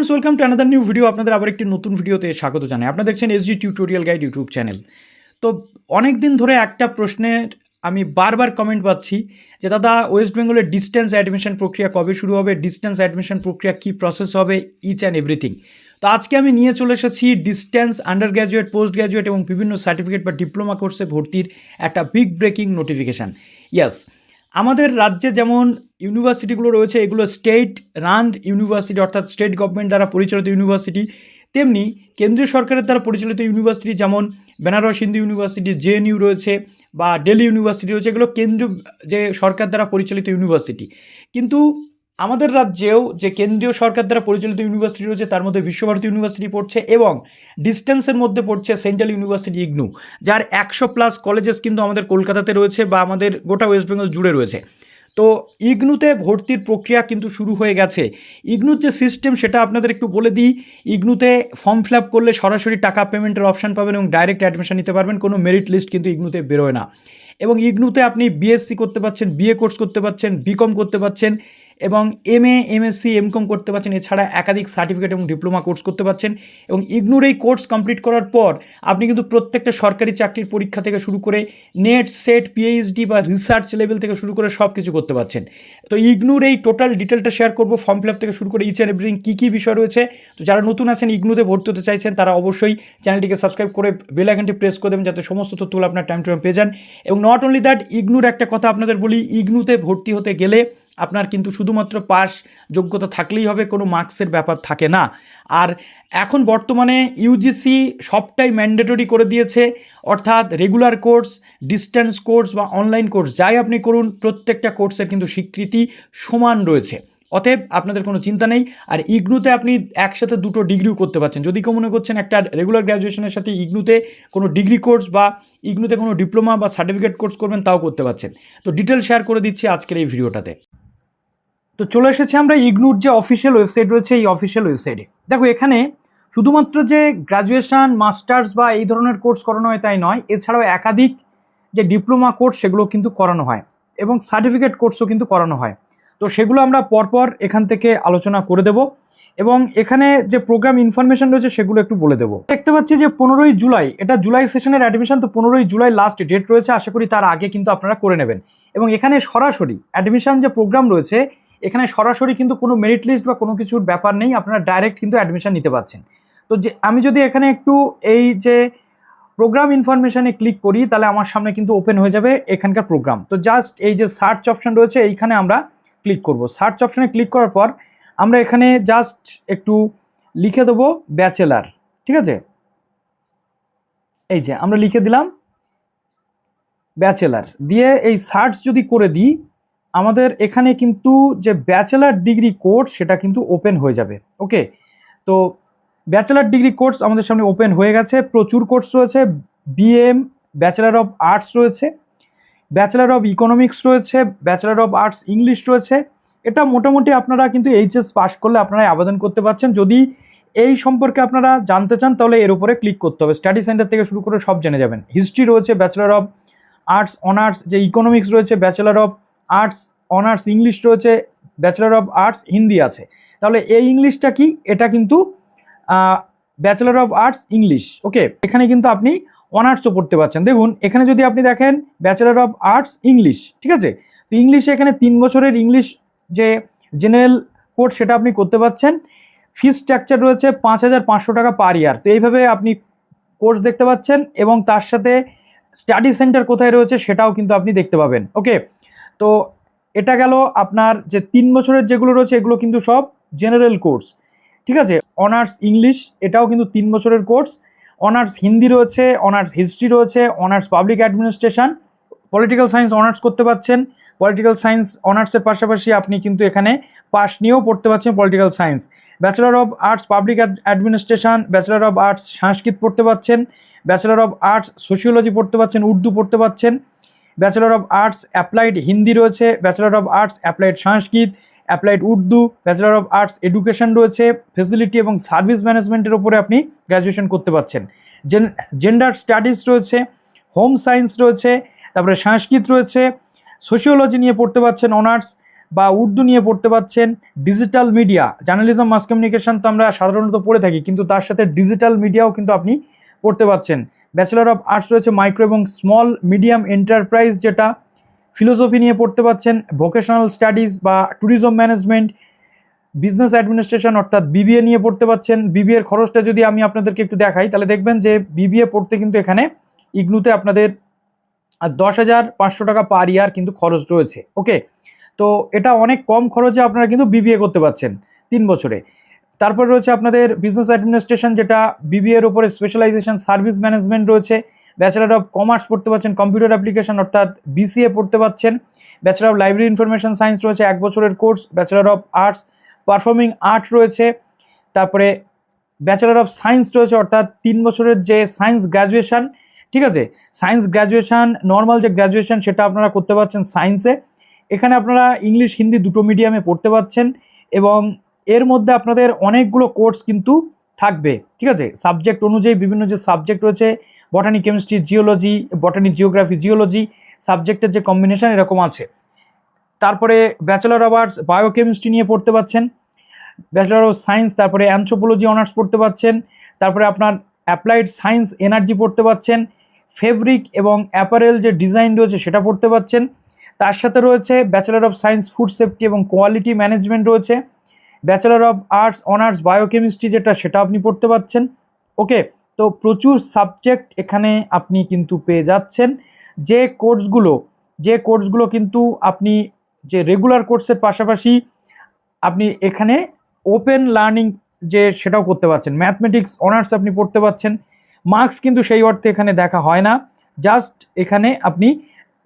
Friends, welcome to another new video. আপনাদের আবার একটি নতুন ভিডিওতে স্বাগত জানাই। আপনারা দেখছেন SG tutorial guide YouTube channel. তো অনেক দিন ধরে একটা প্রশ্নের আমি বারবার কমেন্ট পাচ্ছি যে দাদা, ওয়েস্ট বেঙ্গলের ডিস্টেন্স অ্যাডমিশন প্রক্রিয়া কবে শুরু হবে, ডিস্টেন্স অ্যাডমিশন প্রক্রিয়া কী প্রসেস হবে, ইচ অ্যান্ড এভরিথিং। তো আজকে আমি নিয়ে চলে এসেছি distance, under graduate, post graduate এবং বিভিন্ন সার্টিফিকেট বা ডিপ্লোমা কোর্সে ভর্তির একটা বিগ ব্রেকিং নোটিফিকেশান। ইয়াস, আমাদের রাজ্যে যেমন ইউনিভার্সিটিগুলো রয়েছে এগুলো স্টেট রান্ড ইউনিভার্সিটি, অর্থাৎ স্টেট গভর্নমেন্ট দ্বারা পরিচালিত ইউনিভার্সিটি, তেমনি কেন্দ্রীয় সরকারের দ্বারা পরিচালিত ইউনিভার্সিটি যেমন বেনারস হিন্দু ইউনিভার্সিটি, জেএনইউ রয়েছে বা দিল্লি ইউনিভার্সিটি রয়েছে, এগুলো কেন্দ্রীয় যে সরকার দ্বারা পরিচালিত ইউনিভার্সিটি। কিন্তু আমাদের রাজ্যেও যে কেন্দ্রীয় সরকার দ্বারা পরিচালিত ইউনিভার্সিটি রয়েছে তার মধ্যে বিশ্বভারতী ইউনিভার্সিটি পড়ছে এবং ডিস্টেন্সের মধ্যে পড়ছে সেন্ট্রাল ইউনিভার্সিটি ইগনু, যার 100+ কলেজেস কিন্তু আমাদের কলকাতাতে রয়েছে বা আমাদের গোটা ওয়েস্ট বেঙ্গল জুড়ে রয়েছে। তো ইগনুতে ভর্তির প্রক্রিয়া কিন্তু শুরু হয়ে গেছে। ইগনুর যে সিস্টেম সেটা আপনাদের একটু বলে দিই। ইগনুতে ফর্ম ফিল আপ করলে সরাসরি টাকা পেমেন্টের অপশান পাবেন এবং ডাইরেক্ট অ্যাডমিশন নিতে পারবেন, কোনো মেরিট লিস্ট কিন্তু ইগনুতে বেরোয় না। এবং ইগনুতে আপনি বিএসসি করতে পারছেন, বিএ কোর্স করতে পারছেন, বিকম করতে পারছেন এবং এমএ, এমএসসি, এমকম করতে পারছেন। এছাড়া একাধিক সার্টিফিকেট এবং ডিপ্লোমা কোর্স করতে পারছেন। এবং ইগনুর এই কোর্স কমপ্লিট করার পর আপনি কিন্তু প্রত্যেকটা সরকারি চাকরির পরীক্ষা থেকে শুরু করে নেট, সেট, পিএইচডি বা রিসার্চ লেভেল থেকে শুরু করে সব কিছু করতে পারছেন। তো ইগনুর এই টোটাল ডিটেলটা শেয়ার করবো, ফর্ম ফিল আপ থেকে শুরু করে ইচ অ্যান্ড এভরিথিং কী কী বিষয় রয়েছে। তো যারা নতুন আছেন, ইগনুতে ভর্তি হতে চাইছেন, তারা অবশ্যই চ্যানেলটিকে সাবস্ক্রাইব করে বেল আইকনটি প্রেস করে দেবেন যাতে সমস্ত তথ্যগুলো আপনার টাইম টু টাইম পেয়ে যান। এবং নট অনলি দ্যাট, ইগনুর একটা কথা আপনাদের বলি, ইগনুতে ভর্তি হতে গেলে আপনার কিন্তু শুধুমাত্র পাস যোগ্যতা থাকলেই হবে, কোনো মার্কসের ব্যাপার থাকে না। আর এখন বর্তমানে ইউজিসি সবটাই ম্যান্ডেটরি করে দিয়েছে, অর্থাৎ রেগুলার কোর্স, ডিস্টেন্স কোর্স বা অনলাইন কোর্স যাই আপনি করুন, প্রত্যেকটা কোর্সের কিন্তু স্বীকৃতি সমান রয়েছে। অতএব আপনাদের কোনো চিন্তা নেই। আর ইগনুতে আপনি একসাথে দুটো ডিগ্রিও করতে পারছেন। যদি কেউ মনে করছেন একটা রেগুলার গ্র্যাজুয়েশনের সাথে ইগনুতে কোনো ডিগ্রি কোর্স বা ইগনুতে কোনো ডিপ্লোমা বা সার্টিফিকেট কোর্স করবেন, তাও করতে পারছেন। তো ডিটেল শেয়ার করে দিচ্ছি আজকের এই ভিডিওটাতে। তো চলে এসেছি আমরা ইগনুর যে অফিসিয়াল ওয়েবসাইট রয়েছে, এই অফিসিয়াল ওয়েবসাইটে। দেখো, এখানে শুধুমাত্র যে গ্র্যাজুয়েশন, মাস্টার্স বা এই ধরনের কোর্স করানো হয় তাই নয়, এছাড়াও একাধিক যে ডিপ্লোমা কোর্স সেগুলো কিন্তু করানো হয় এবং সার্টিফিকেট কোর্সও কিন্তু করানো হয়। তো সেগুলো আমরা পরপর এখান থেকে আলোচনা করে দেব এবং এখানে যে প্রোগ্রাম ইনফরমেশন রয়েছে সেগুলো একটু বলে দেবো। দেখতে পাচ্ছি যে 15ই জুলাই, এটা জুলাই সেশনের অ্যাডমিশন। তো 15ই জুলাই লাস্ট ডেট রয়েছে, আশা করি তার আগে কিন্তু আপনারা করে নেবেন। এবং এখানে সরাসরি অ্যাডমিশন যে প্রোগ্রাম রয়েছে, এখানে সরাসরি কিন্তু কোনো মেরিট লিস্ট বা কোনো কিছুর ব্যাপার নেই, আপনারা ডাইরেক্ট কিন্তু অ্যাডমিশন নিতে পারছেন। তো যে আমি যদি এখানে একটু এই যে প্রোগ্রাম ইনফরমেশানে ক্লিক করি, তাহলে আমার সামনে কিন্তু ওপেন হয়ে যাবে এখানকার প্রোগ্রাম। তো জাস্ট এই যে সার্চ অপশান রয়েছে এইখানে আমরা ক্লিক করব। সার্চ অপশানে ক্লিক করার পর আমরা এখানে জাস্ট একটু লিখে দেবো ব্যাচেলার, ঠিক আছে? এই যে আমরা লিখে দিলাম ব্যাচেলার, দিয়ে এই সার্চ যদি করে দিই, আমাদের এখানে কিন্তু যে ব্যাচেলার ডিগ্রি কোর্স সেটা কিন্তু ওপেন হয়ে যাবে। ওকে, তো ব্যাচেলার ডিগ্রি কোর্স আমাদের সামনে ওপেন হয়ে গেছে। প্রচুর কোর্স রয়েছে। বিএম, ব্যাচেলার অফ আর্টস রয়েছে, ব্যাচেলার অফ ইকোনমিক্স রয়েছে, ব্যাচেলার অফ আর্টস ইংলিশ রয়েছে। এটা মোটামুটি আপনারা কিন্তু এইচএস পাস করলে আপনারা আবেদন করতে পারছেন। যদি এই সম্পর্কে আপনারা জানতে চান তাহলে এর উপরে ক্লিক করতে হবে। স্টাডি সেন্টার থেকে শুরু করে সব জেনে যাবেন। হিস্ট্রি রয়েছে, ব্যাচেলার অফ আর্টস অনার্স যে ইকোনমিক্স রয়েছে, bachelor of arts honours English রয়েছে, ব্যাচেলার অফ আর্টস হিন্দি আছে। তাহলে এই ইংলিশটা কি? এটা কিন্তু ব্যাচেলার অফ আর্টস ইংলিশ। ওকে, এখানে কিন্তু আপনি অনার্সও পড়তে পারছেন। দেখুন এখানে যদি আপনি দেখেন ব্যাচেলার অফ আর্টস ইংলিশ, ঠিক আছে? তো ইংলিশে এখানে 3 বছরের ইংলিশ যে জেনারেল কোর্স সেটা আপনি করতে পারছেন। ফিস স্ট্রাকচার রয়েছে 5,500 টাকা পার ইয়ার। তো এইভাবে আপনি কোর্স দেখতে পাচ্ছেন এবং তার সাথে স্টাডি সেন্টার কোথায় রয়েছে সেটাও কিন্তু আপনি দেখতে পাবেন। ওকে, তো এটা গেল আপনার যে 3 বছরের যেগুলো রয়েছে, এগুলো কিন্তু সব জেনারেল কোর্স, ঠিক আছে? অনার্স ইংলিশ এটাও কিন্তু 3 বছরের কোর্স। অনার্স হিন্দি রয়েছে, অনার্স হিস্ট্রি রয়েছে, honours public administration, political science honours করতে পারছেন। পলিটিক্যাল সায়েন্স অনার্সের পাশাপাশি আপনি কিন্তু এখানে পাস নিয়েও পড়তে পারছেন political science. Bachelor of arts public administration, bachelor of arts Sanskrit পড়তে পারছেন, ব্যাচেলার অফ আর্টস সোশিওলজি পড়তে পারছেন, উর্দু পড়তে পারছেন, bachelor of arts applied Hindi রয়েছে, bachelor of arts applied Sanskrit, applied Urdu, bachelor of arts education রয়েছে, ফেসিলিটি এবং সার্ভিস ম্যানেজমেন্টের ওপরে আপনি গ্র্যাজুয়েশন করতে পারছেন। জেন্ডার স্টাডিজ রয়েছে, হোম সায়েন্স রয়েছে, তারপরে সংস্কৃত রয়েছে, সোশিওলজি নিয়ে পড়তে পারছেন অনার্স, বা উর্দু নিয়ে পড়তে পাচ্ছেন, digital media, journalism, mass communication তো আমরা সাধারণত পড়ে থাকি, কিন্তু তার সাথে ডিজিটাল মিডিয়াও কিন্তু আপনি পড়তে পাচ্ছেন। ব্যাচেলর অফ আর্টস রয়েছে মাইক্রো এবং স্মল মিডিয়াম এন্টারপ্রাইজ, যেটা ফিলোসফি নিয়ে পড়তে পাচ্ছেন, ভোকেশনাল স্টাডিজ বা ট্যুরিজম ম্যানেজমেন্ট, বিজনেস অ্যাডমিনিস্ট্রেশন অর্থাৎ বিবিএ নিয়ে পড়তে পাচ্ছেন। বিবিএর খরচটা যদি আমি আপনাদেরকে একটু দেখাই তাহলে দেখবেন যে বিবিএ পড়তে কিন্তু এখানে ইগনুতে আপনাদের 10,500 টাকা পার ইয়ার কিন্তু খরচ রয়েছে। ওকে, তো এটা অনেক কম খরচে আপনারা কিন্তু বিবিএ করতে পারছেন 3 বছরে। তারপর রয়েছে আপনাদের বিজনেস অ্যাডমিনিস্ট্রেশন, যেটা বিবিএর উপরে স্পেশালাইজেশন, সার্ভিস ম্যানেজমেন্ট রয়েছে। ব্যাচেলার অফ কমার্স পড়তে পাচ্ছেন, কম্পিউটার অ্যাপ্লিকেশন অর্থাৎ বিসিএ পড়তে পাচ্ছেন। Bachelor of library information science রয়েছে 1 বছরের course. Bachelor of arts performing art রয়েছে। তারপরে ব্যাচেলার অফ সায়েন্স রয়েছে, অর্থাৎ 3 বছরের যে সায়েন্স গ্র্যাজুয়েশন, ঠিক আছে, সায়েন্স গ্র্যাজুয়েশন নর্মাল যে গ্র্যাজুয়েশন সেটা আপনারা করতে পারছেন সায়েন্সে। এখানে আপনারা ইংলিশ হিন্দি দুটো মিডিয়ামে পড়তে পাচ্ছেন এবং এর মধ্যে আপনাদের অনেকগুলো কোর্স কিন্তু থাকবে, ঠিক আছে, সাবজেক্ট অনুযায়ী বিভিন্ন যে সাবজেক্ট রয়েছে, বটানি, কেমিস্ট্রি, জিওলজি, বটানি, জিওগ্রাফি, জিওলজি সাবজেক্টের যে কম্বিনেশন এরকম আছে। তারপরে ব্যাচেলর অফ আর্টস বায়োকেমিস্ট্রি নিয়ে পড়তে পাচ্ছেন, ব্যাচেলর অফ সায়েন্স তারপরে অ্যানথ্রোপোলজি অনার্স পড়তে পাচ্ছেন, তারপরে আপনার অ্যাপ্লাইড সায়েন্স এনার্জি পড়তে পাচ্ছেন, ফেব্রিক এবং অ্যাপারেল যে ডিজাইন রয়েছে সেটা পড়তে পাচ্ছেন। তার সাথে রয়েছে bachelor of science food safety এবং কোয়ালিটি ম্যানেজমেন্ট রয়েছে। Bachelor of arts honours biochemistry যেটা সেটা আপনি পড়তে পাচ্ছেন। ওকে, তো প্রচুর সাবজেক্ট এখানে আপনি কিন্তু পেয়ে যাচ্ছেন। যে কোর্সগুলো কিন্তু আপনি যে রেগুলার কোর্সের পাশাপাশি আপনি এখানে ওপেন লার্নিং যে সেটাও করতে পারছেন। ম্যাথমেটিক্স অনার্স আপনি পড়তে পাচ্ছেন। মার্কস কিন্তু সেই অর্থে এখানে দেখা হয় না, জাস্ট এখানে আপনি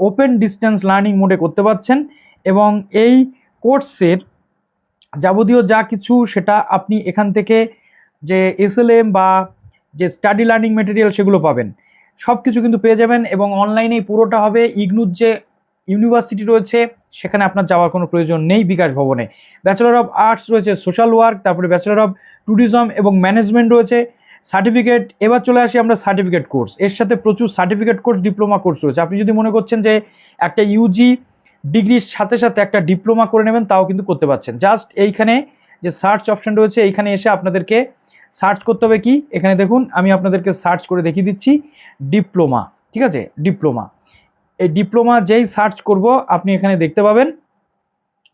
ওপেন ডিস্টেন্স লার্নিং মোডে করতে পারছেন এবং এই কোর্সের যাবতীয় যা কিছু সেটা আপনি এখান থেকে যে এসএলএম বা যে স্টাডি লার্নিং মেটেরিয়াল সেগুলো পাবেন, সব কিছু কিন্তু পেয়ে যাবেন এবং অনলাইনেই পুরোটা হবে। ইগনুর যে ইউনিভার্সিটি রয়েছে সেখানে আপনার যাওয়ার কোনো প্রয়োজন নেই বিকাশ ভবনে। ব্যাচেলর অফ আর্টস রয়েছে সোশ্যাল ওয়ার্ক, তারপরে ব্যাচেলর অফ ট্যুরিজম এবং ম্যানেজমেন্ট রয়েছে। সার্টিফিকেট, এবার চলে আসি আমরা সার্টিফিকেট কোর্স। এর সাথে প্রচুর সার্টিফিকেট কোর্স, ডিপ্লোমা কোর্স রয়েছে। আপনি যদি মনে করছেন যে একটা ইউজি ডিগ্রির সাথে সাথে একটা ডিপ্লোমা করে নেবেন তাও কিন্তু করতে পারছেন। জাস্ট এইখানে যে সার্চ অপশন রয়েছে এইখানে এসে আপনাদেরকে সার্চ করতে হবে কি, এখানে দেখুন আমি আপনাদেরকে সার্চ করে দেখিয়ে দিচ্ছি ডিপ্লোমা, ঠিক আছে, ডিপ্লোমা। এই ডিপ্লোমা যেই সার্চ করব আপনি এখানে দেখতে পাবেন,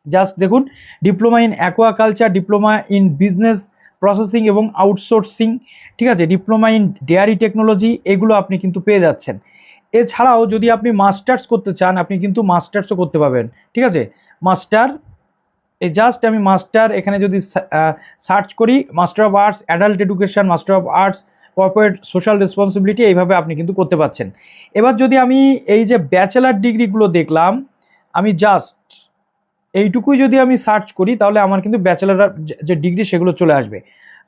জাস্ট দেখুন diploma in aquaculture, diploma in business processing এবং আউটসোর্সিং, ঠিক আছে, ডিপ্লোমা ইন ডেয়ারি টেকনোলজি, এগুলো আপনি কিন্তু পেয়ে যাচ্ছেন। এছাড়াও যদি আপনি মাস্টার্স করতে চান আপনি কিন্তু মাস্টার্সও করতে পারবেন, ঠিক আছে। মাস্টার, এই জাস্ট আমি মাস্টার এখানে যদি সার্চ করি, master of arts adult education, master of arts corporate social responsibility, এইভাবে আপনি কিন্তু করতে পারছেন। এবার যদি আমি এই যে ব্যাচেলার ডিগ্রিগুলো দেখলাম, আমি জাস্ট এইটুকুই যদি আমি সার্চ করি তাহলে আমার কিন্তু ব্যাচেলার যে ডিগ্রি সেগুলো চলে আসবে।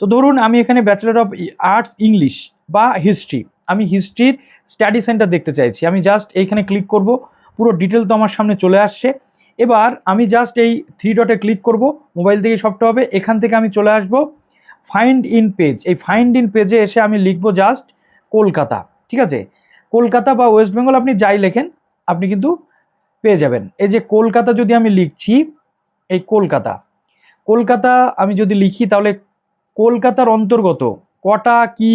তো ধরুন আমি এখানে ব্যাচেলার অফ আর্টস ইংলিশ বা হিস্ট্রি, আমি হিস্ট্রির স্টাডি সেন্টার দেখতে চাইছি, আমি জাস্ট এইখানে ক্লিক করব, পুরো ডিটেল তো আমার সামনে চলে আসছে। এবার আমি জাস্ট এই 3 ডটে ক্লিক করব, মোবাইল থেকে সবটা হবে, এখান থেকে আমি চলে আসব ফাইন্ড ইন পেজ। এই ফাইন্ড ইন পেজে এসে আমি লিখব জাস্ট কলকাতা, ঠিক আছে, কলকাতা বা ওয়েস্ট বেঙ্গল আপনি যাই লেখেন আপনি কিন্তু পেয়ে যাবেন। এই যে কলকাতা যদি আমি লিখছি, এই কলকাতা আমি যদি লিখি তাহলে কলকাতার অন্তর্গত কটা কি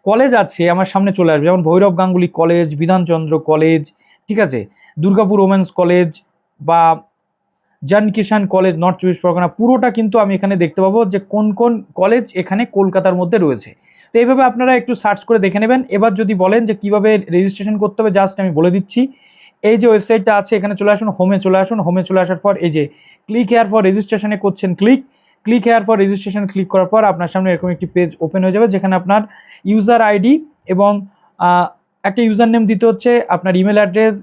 কলেজ আছে আমার সামনে চলে আসবে, যেমন ভৈরব গাঙ্গুলি কলেজ, বিধানচন্দ্র কলেজ, ঠিক আছে, দুর্গাপুর ওমেন্স কলেজ বা জন কিষান কলেজ নর্থ চব্বিশ পরগনা, পুরোটা কিন্তু আমি এখানে দেখতে পাবো যে কোন কোন কলেজ এখানে কলকাতার মধ্যে রয়েছে। তো এইভাবে আপনারা একটু সার্চ করে দেখে নেবেন। এবার যদি বলেন যে কিভাবে রেজিস্ট্রেশন করতে হবে, জাস্ট আমি বলে দিচ্ছি। এই যে ওয়েবসাইটটা আছে এখানে চলে আসুন, হোমে চলে আসুন, হোমে চলে আসার পর এই যে ক্লিক হেয়ার ফর রেজিস্ট্রেশনে করছেন click here for registration click করার পর আপনার সামনে এরকম একটি পেজ ওপেন হয়ে যাবে, যেখানে আপনার ইউজার আইডি এবং একটা ইউজার নেম দিতে হচ্ছে, আপনার ইমেল অ্যাড্রেস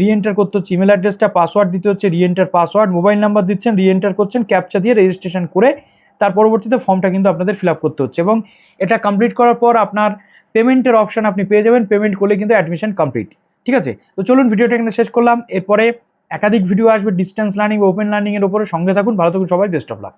রিএন্টার করতে হচ্ছে, ইমেল অ্যাড্রেসটা পাসওয়ার্ড দিতে হচ্ছে, রিএন্টার পাসওয়ার্ড, মোবাইল নাম্বার দিচ্ছেন, রিএন্টার করছেন, ক্যাপচা দিয়ে রেজিস্ট্রেশন করে তার পরবর্তীতে ফর্মটা কিন্তু আপনাদের ফিল আপ করতে হচ্ছে এবং এটা কমপ্লিট করার পর আপনার পেমেন্টের অপশান আপনি পেয়ে যাবেন। পেমেন্ট করলে কিন্তু অ্যাডমিশন কমপ্লিট, ঠিক আছে। তো চলুন ভিডিওটা এখানে শেষ করলাম, এরপরে একাধিক ভিডিও আসবে ডিস্টেন্স লার্নিং বা ওপেন লার্নিংয়ের উপরে, সঙ্গে থাকুন, ভালো থাকুন সবাই, বেস্ট অফ লাক।